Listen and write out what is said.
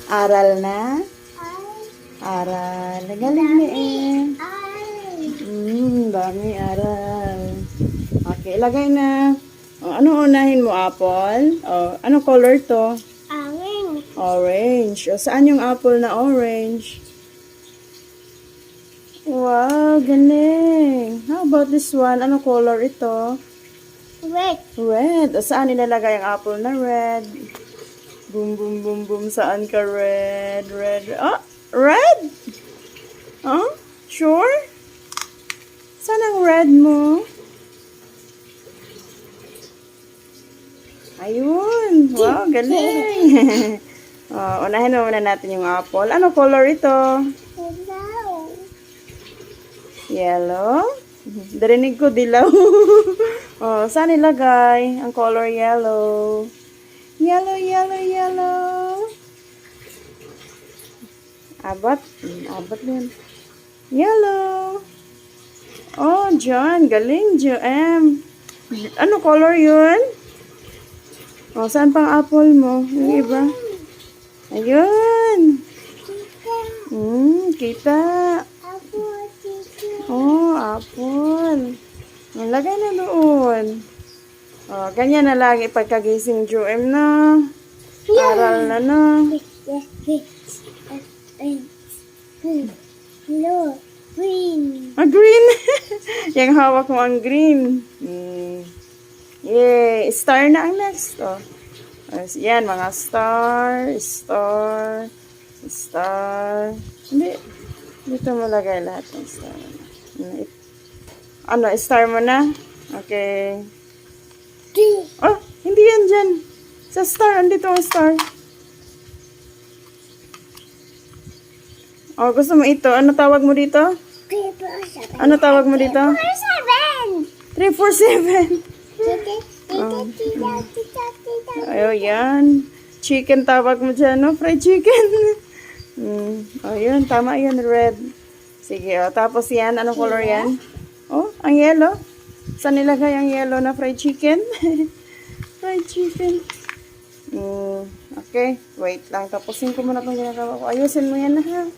Aral na? Aral. Galing ni eh. Dami aral. Okay, ilagay na. Oh, ano unahin mo, apple? Oh, ano color to? Orange. Orange. O, saan yung apple na orange? Wow, galing. How about this one? Ano color ito? Red. Red. O, saan nilalagay ang apple na red? Boom, boom, boom, boom. Saan ka red? Red. Oh, red? Oh, sure? Saan ang red mo? Ayun. Wow, galing. Oh, unahin na muna natin yung apple. Ano color ito? Hello. Yellow? Darinig ko dilaw. Oh, saan ilagay ang color yellow? Yellow, yellow, yellow. Abat. Abat yan. Yellow. Oh, John. Galing, Joem. Ano color yun? Oh, saan pang apple mo? Yung iba? Ayun. Kita. Apple, chicken. Oh, apple. Lagay na doon. Oh, ganyan na lagi pagkagising Joem na. Aral na na. Hello. Green. Ah, green. Yung hawak mo ang green. Yay. Star na ang next. Oh. Yan, mga star. Star. Star. Hindi. Dito mo lagay lahat ng star. Ano, star mo na? Okay. Oh, hindi yan dyan. Sa star, andito ang star. Oh, gusto mo ito? Ano tawag mo dito? Ano tawag mo dito? 347. Ayo, yan. Chicken tawag mo dyan, no? Fried chicken. Oh, yun. Tama yun, red. Sige, oh. Tapos yan. Anong color yan? Oh, ang yellow. Saan nilagay ang yellow na fried chicken? Fried chicken. Okay. Wait lang. Tapusin ko muna itong ginagawa ko. Ayusin mo yan na, ha?